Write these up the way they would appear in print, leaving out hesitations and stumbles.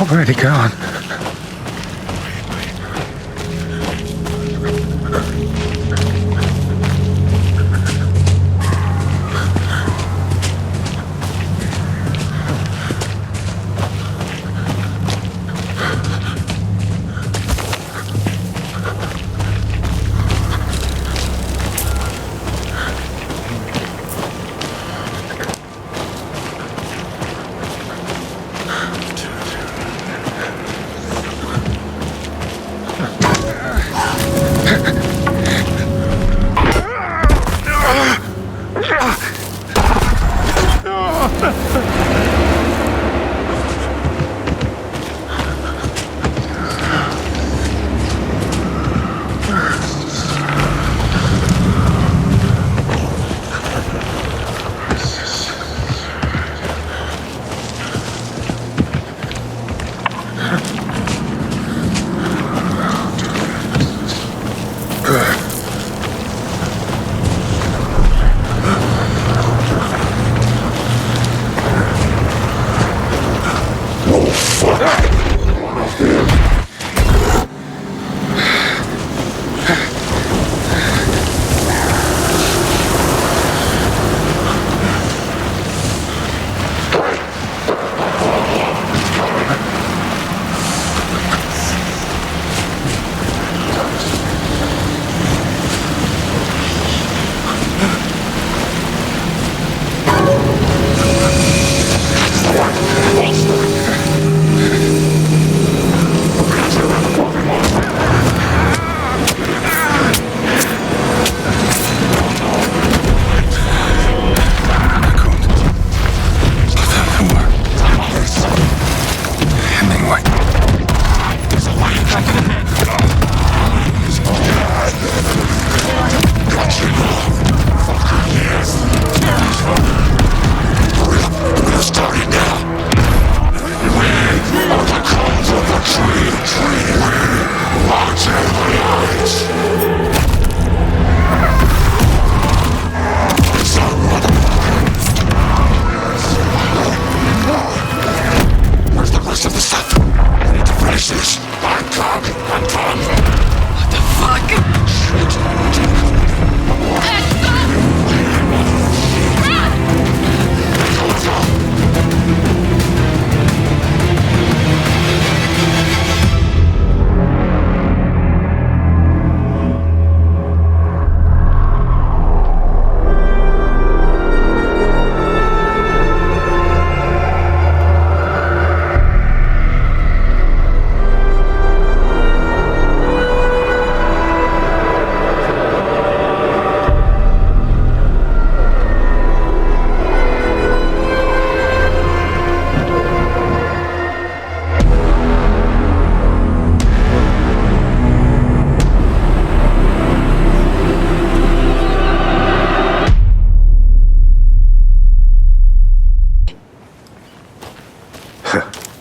Already gone.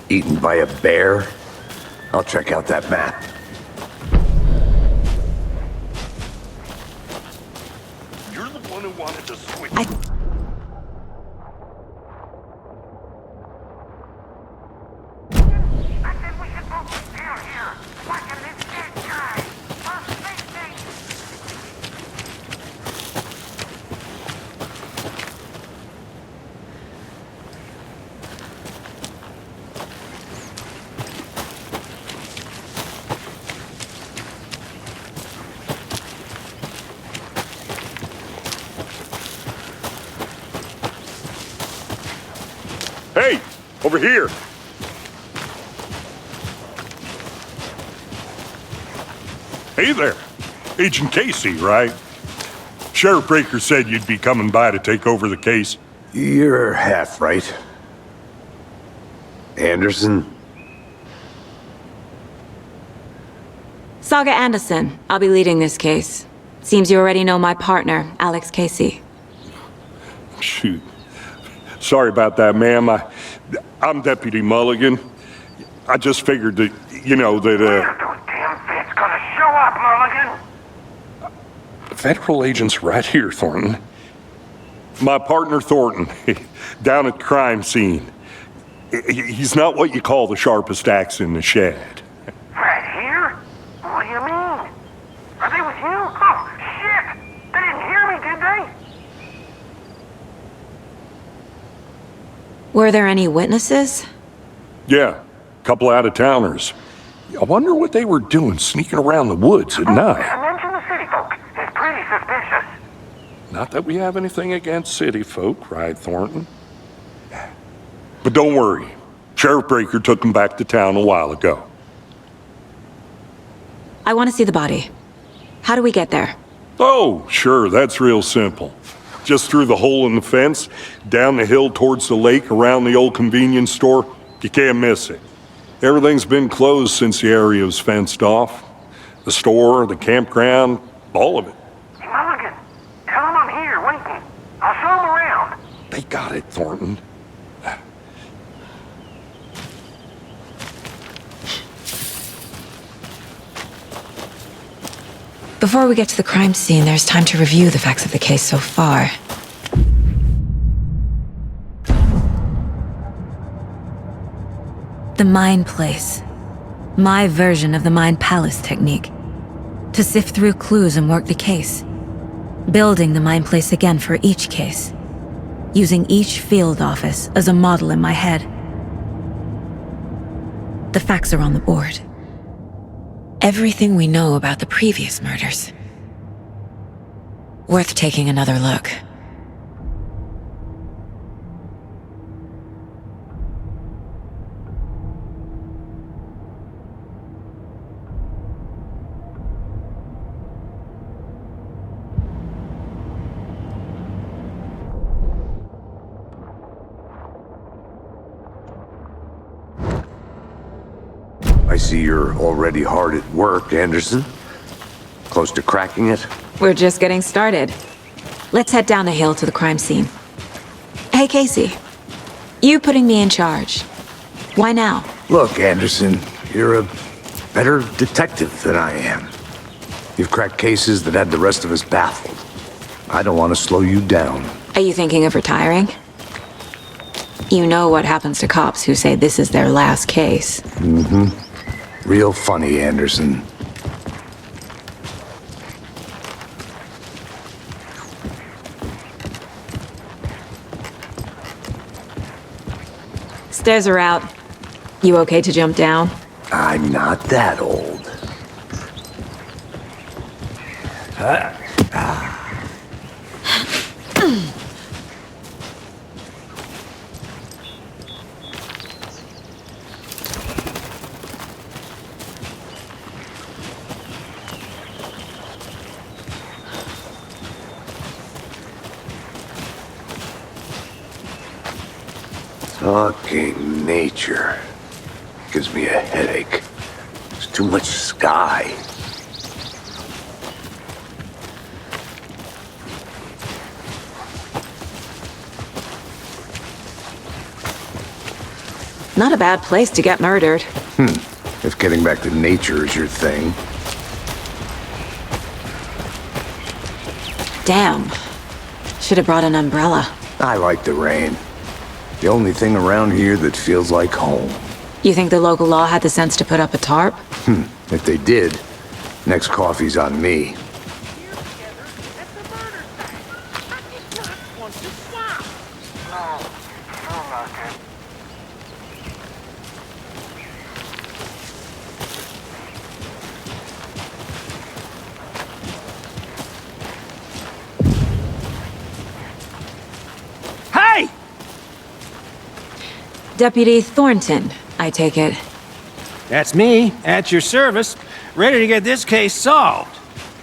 Eaten by a bear? I'll check out that map. You're the one who wanted to switch. Hey, over here. Hey there. Agent Casey, right? Sheriff Breaker said you'd be coming by to take over the case. You're half right. Anderson? Saga Anderson. I'll be leading this case. Seems you already know my partner, Alex Casey. Shoot. Sorry about that, ma'am. I'm Deputy Mulligan. I just figured that, you know, that, When are those damn feds gonna show up, Mulligan? Federal agents right here, Thornton. My partner Thornton, down at the crime scene. He's not what you call the sharpest axe in the shed. Right here? What do you mean? Are they with you? Oh, shit! They didn't hear me, did they? Were there any witnesses? Yeah, a couple out-of-towners. I wonder what they were doing sneaking around the woods at night. I mentioned the city folk. It's pretty suspicious. Not that we have anything against city folk, right, Thornton? But don't worry. Sheriff Breaker took him back to town a while ago. I want to see the body. How do we get there? Oh, sure, that's real simple. Just through the hole in the fence, down the hill towards the lake around the old convenience store. You can't miss it. Everything's been closed since the area was fenced off. The store, the campground, all of it. Mulligan, tell them I'm here waiting. I'll show them around. They got it, Thornton. Before we get to the crime scene, there's time to review the facts of the case so far. The Mind Place. My version of the Mind Palace technique. To sift through clues and work the case. Building the Mind Place again for each case. Using each field office as a model in my head. The facts are on the board. Everything we know about the previous murders. Worth taking another look. I see you're already hard at work, Anderson. Close to cracking it? We're just getting started. Let's head down the hill to the crime scene. Hey, Casey. You putting me in charge. Why now? Look, Anderson, you're a better detective than I am. You've cracked cases that had the rest of us baffled. I don't want to slow you down. Are you thinking of retiring? You know what happens to cops who say this is their last case. Mm-hmm. Real funny, Anderson. Stairs are out. You okay to jump down? I'm not that old. Fucking nature. Gives me a headache. There's too much sky. Not a bad place to get murdered. If getting back to nature is your thing. Damn. Should have brought an umbrella. I like the rain. The only thing around here that feels like home. You think the local law had the sense to put up a tarp? If they did, next coffee's on me. Hey! Deputy Thornton, I take it. That's me, at your service, ready to get this case solved.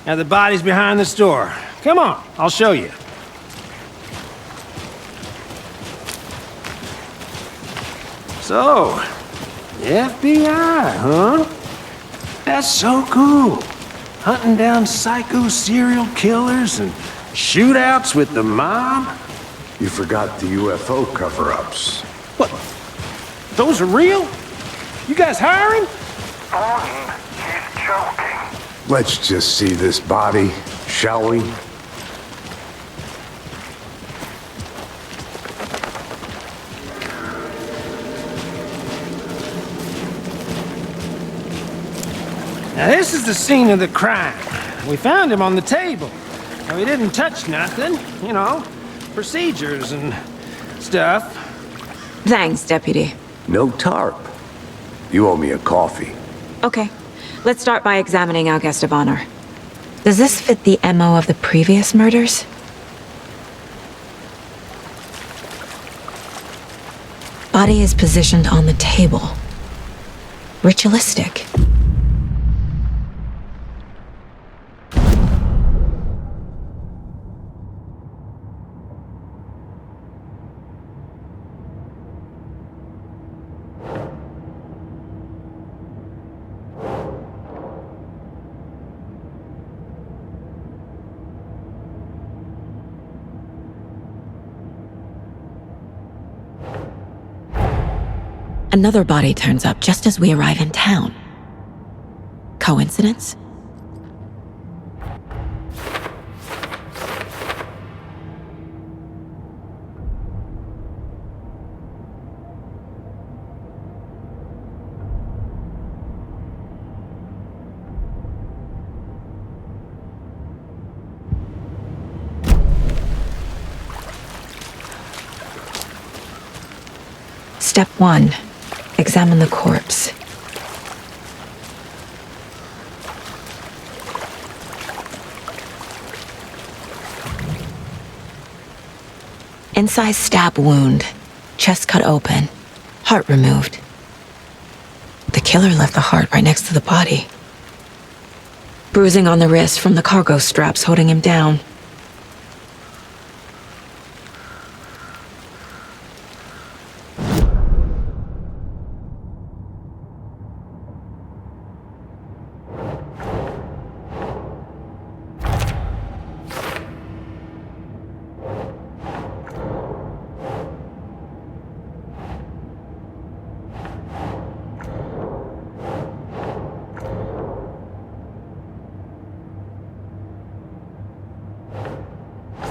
Now the body's behind the store. Come on, I'll show you. So, the FBI, huh? That's so cool. Hunting down psycho serial killers and shootouts with the mob. You forgot the UFO cover-ups. What? Those are real? You guys hiring? Thornton, he's joking. Let's just see this body, shall we? Now, this is the scene of the crime. We found him on the table. Now, he didn't touch nothing, you know, procedures and stuff. Thanks, Deputy. No tarp. You owe me a coffee. Okay, let's start by examining our guest of honor. Does this fit the MO of the previous murders? Body is positioned on the table. Ritualistic. Another body turns up just as we arrive in town. Coincidence? Step 1. Examine the corpse. Incised stab wound. Chest cut open. Heart removed. The killer left the heart right next to the body. Bruising on the wrist from the cargo straps holding him down.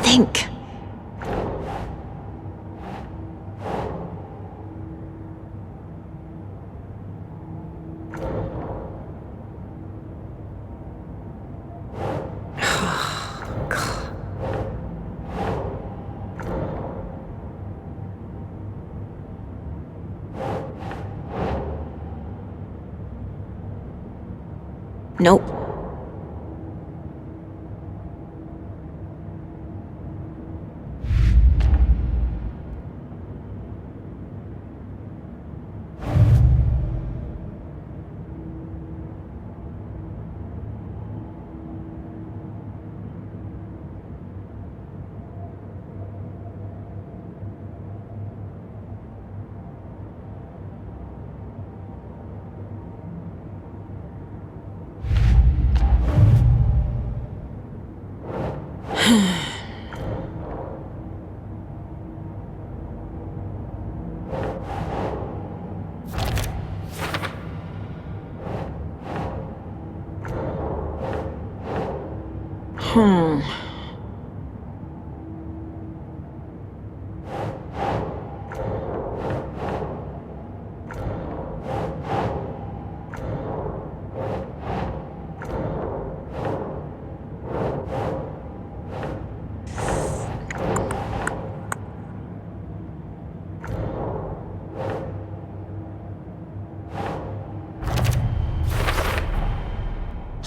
Think. Nope.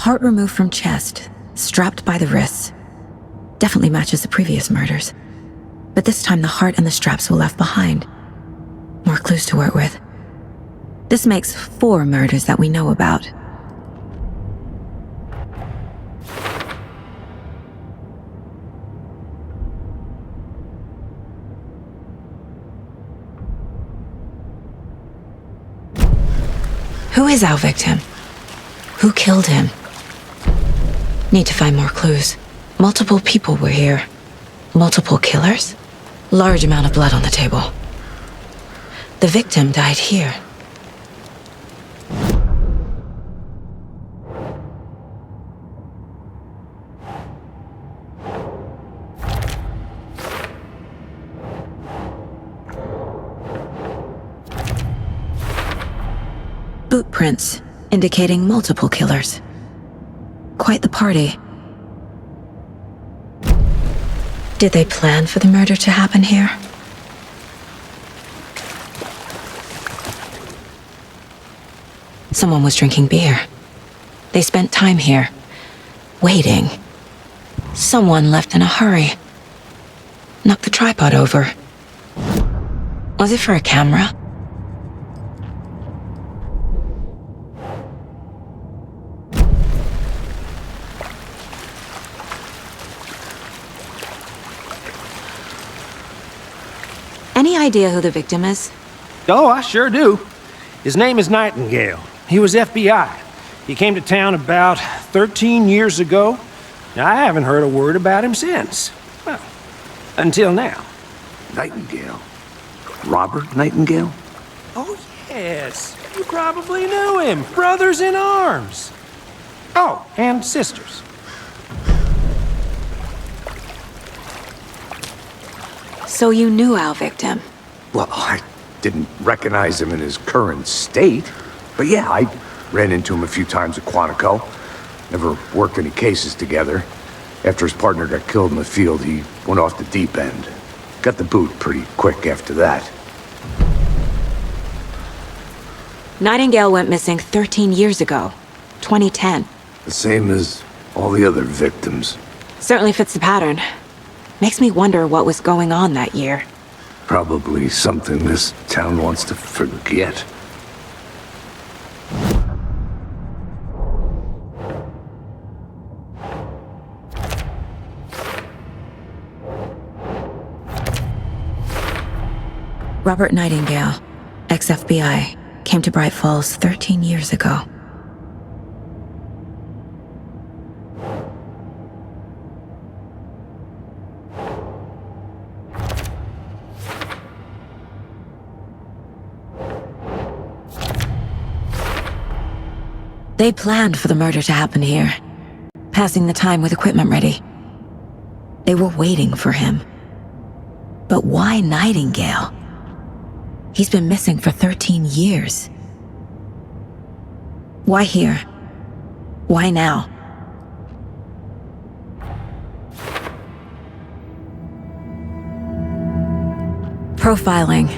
Heart removed from chest, strapped by the wrists. Definitely matches the previous murders. But this time the heart and the straps were left behind. More clues to work with. This makes 4 murders that we know about. Who is our victim? Who killed him? Need to find more clues. Multiple people were here. Multiple killers? Large amount of blood on the table. The victim died here. Boot prints, indicating multiple killers. Quite the party. Did they plan for the murder to happen here? Someone was drinking beer. They spent time here, waiting. Someone left in a hurry. Knocked the tripod over. Was it for a camera? Any idea who the victim is? Oh, I sure do. His name is Nightingale. He was FBI. He came to town about 13 years ago. I haven't heard a word about him since. Well, until now. Nightingale? Robert Nightingale? Oh, yes. You probably knew him. Brothers in arms. Oh, and sisters. So you knew our victim? Well, I didn't recognize him in his current state. But yeah, I ran into him a few times at Quantico. Never worked any cases together. After his partner got killed in the field, he went off the deep end. Got the boot pretty quick after that. Nightingale went missing 13 years ago, 2010. The same as all the other victims. Certainly fits the pattern. Makes me wonder what was going on that year. Probably something this town wants to forget. Robert Nightingale, ex-FBI, came to Bright Falls 13 years ago. They planned for the murder to happen here, passing the time with equipment ready. They were waiting for him. But why Nightingale? He's been missing for 13 years. Why here? Why now? Profiling.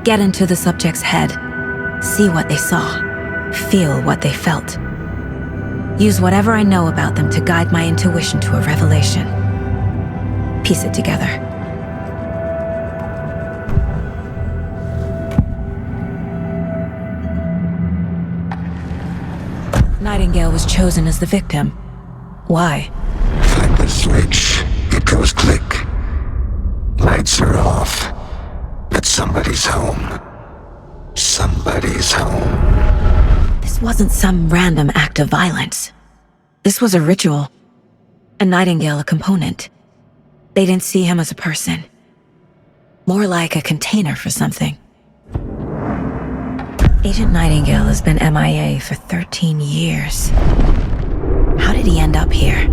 Get into the subject's head. See what they saw. Feel what they felt. Use whatever I know about them to guide my intuition to a revelation. Piece it together. Nightingale was chosen as the victim. Why? Flip the switch. It goes click. Lights are off. But somebody's home. Somebody's home. This wasn't some random act of violence. This was a ritual. And Nightingale a component. They didn't see him as a person. More like a container for something. Agent Nightingale has been MIA for 13 years. How did he end up here?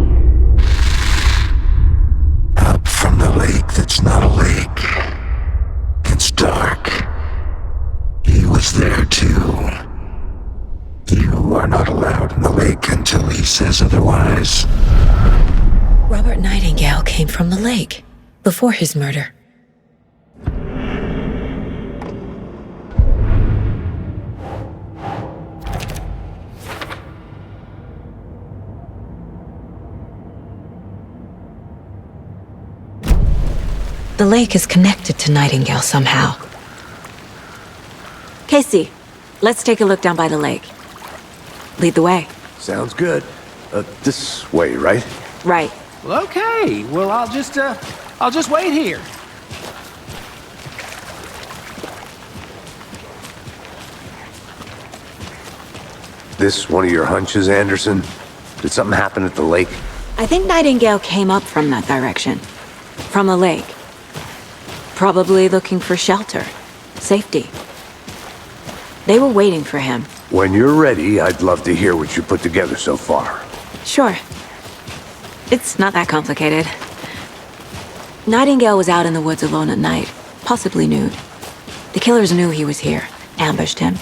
Up from the lake that's not a lake. It's dark. He was there too. You are not allowed in the lake until he says otherwise. Robert Nightingale came from the lake, before his murder. The lake is connected to Nightingale somehow. Casey, let's take a look down by the lake. Lead the way. Sounds good. This way, right? Right. Well, okay. Well, I'll just wait here. This one of your hunches, Anderson? Did something happen at the lake? I think Nightingale came up from that direction. From the lake. Probably looking for shelter. Safety. They were waiting for him. When you're ready, I'd love to hear what you put together so far. Sure. It's not that complicated. Nightingale was out in the woods alone at night, possibly nude. The killers knew he was here, ambushed him,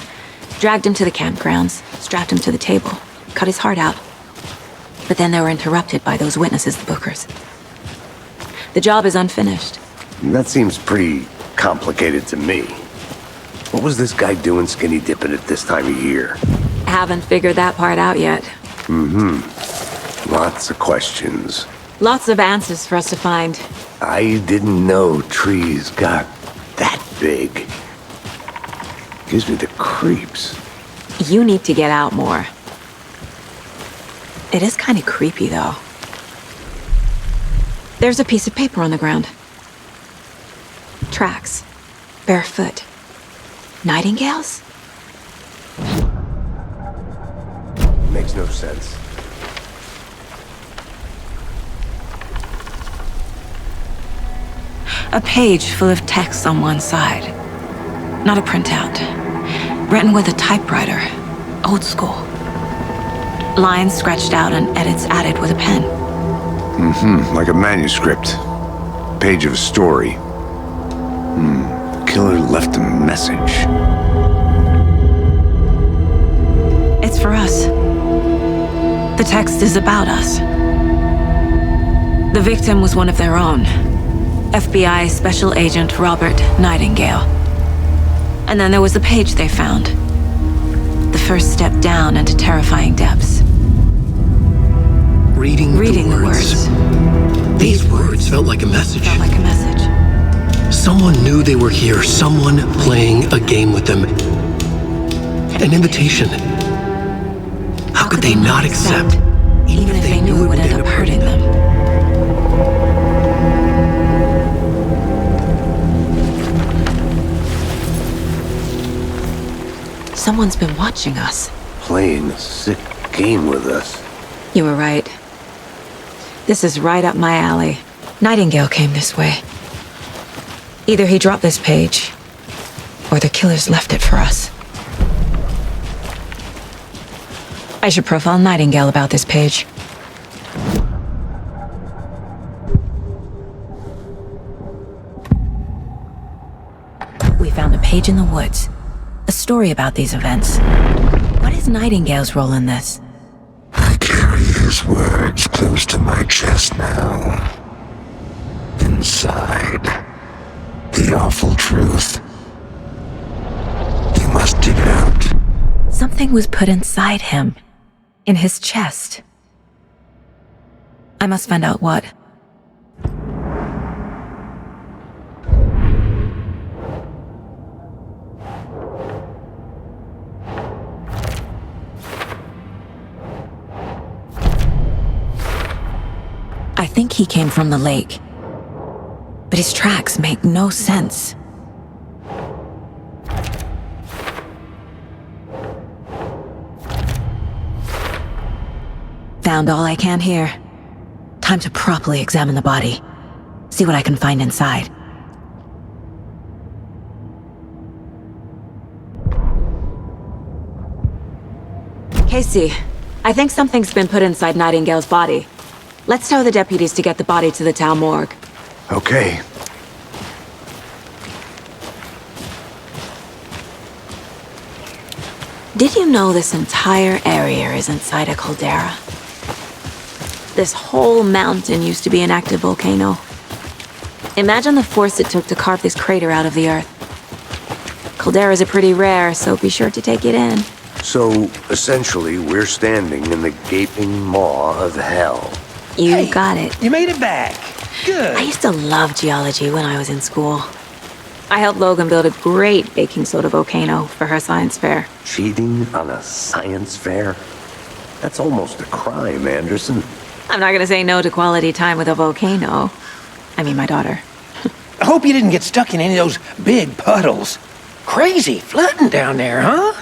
dragged him to the campgrounds, strapped him to the table, cut his heart out. But then they were interrupted by those witnesses, the Bookers. The job is unfinished. That seems pretty complicated to me. What was this guy doing skinny dipping at this time of year? Haven't figured that part out yet. Lots of questions. Lots of answers for us to find. I didn't know trees got that big. Gives me the creeps. You need to get out more. It is kind of creepy, though. There's a piece of paper on the ground. Tracks. Barefoot. Nightingales? Makes no sense. A page full of text on one side. Not a printout. Written with a typewriter. Old school. Lines scratched out and edits added with a pen. Like a manuscript. Page of a story. Killer left a message. It's for us. The text is about us. The victim was one of their own. FBI Special Agent Robert Nightingale. And then there was the page they found. The first step down into terrifying depths. Reading the words. These words felt like a message. Felt like a message. Someone knew they were here. Someone playing a game with them. An invitation. How could they not accept? Even if they knew it would end up hurting them. Someone's been watching us. Playing a sick game with us. You were right. This is right up my alley. Nightingale came this way. Either he dropped this page, or the killers left it for us. I should profile Nightingale about this page. We found a page in the woods. A story about these events. What is Nightingale's role in this? I carry his words close to my chest now. Inside, the awful truth. You must dig it out. Something was put inside him. In his chest. I must find out what. I think he came from the lake. But his tracks make no sense. Found all I can here. Time to properly examine the body. See what I can find inside. Casey, I think something's been put inside Nightingale's body. Let's tell the deputies to get the body to the town morgue. Okay. Did you know this entire area is inside a caldera? This whole mountain used to be an active volcano. Imagine the force it took to carve this crater out of the earth. Calderas are pretty rare, so be sure to take it in. So, essentially, we're standing in the gaping maw of hell. You got it. You made it back. Good. I used to love geology when I was in school. I helped Logan build a great baking soda volcano for her science fair. Cheating on a science fair? That's almost a crime, Anderson. I'm not gonna say no to quality time with a volcano. I mean, my daughter. I hope you didn't get stuck in any of those big puddles. Crazy flooding down there, huh?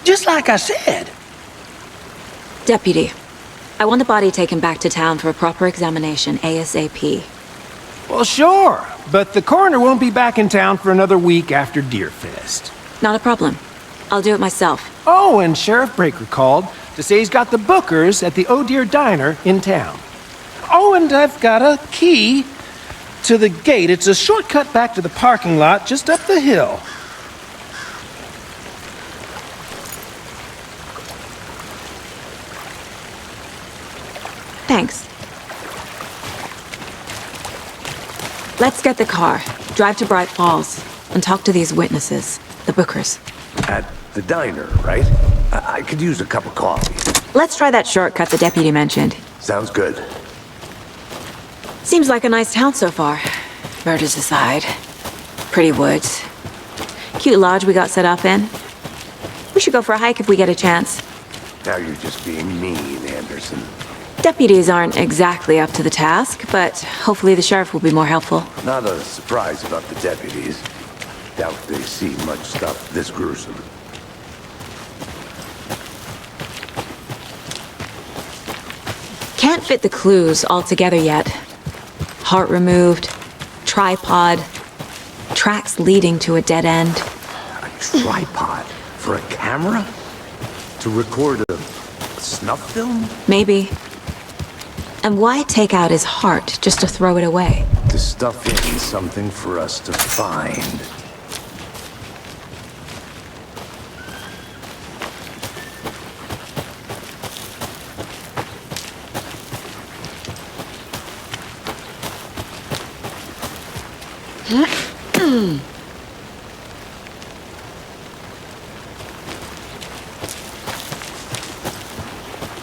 Just like I said. Deputy, I want the body taken back to town for a proper examination ASAP. Well, sure, but the coroner won't be back in town for another week after Deerfest. Not a problem. I'll do it myself. Oh, and Sheriff Breaker called to say he's got the Bookers at the Oh Dear Diner in town. Oh, and I've got a key to the gate. It's a shortcut back to the parking lot just up the hill. Let's get the car, drive to Bright Falls, and talk to these witnesses, the Bookers. At the diner, right? I could use a cup of coffee. Let's try that shortcut the deputy mentioned. Sounds good. Seems like a nice town so far. Murders aside. Pretty woods. Cute lodge we got set up in. We should go for a hike if we get a chance. Now you're just being mean, Anderson. Deputies aren't exactly up to the task, but hopefully the sheriff will be more helpful. Not a surprise about the deputies. Doubt they see much stuff this gruesome. Can't fit the clues all together yet. Heart removed, tripod, tracks leading to a dead end. A tripod? For a camera? To record a snuff film? Maybe. And why take out his heart just to throw it away? To stuff in something for us to find.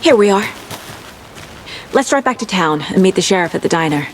Here we are. Let's drive back to town and meet the sheriff at the diner.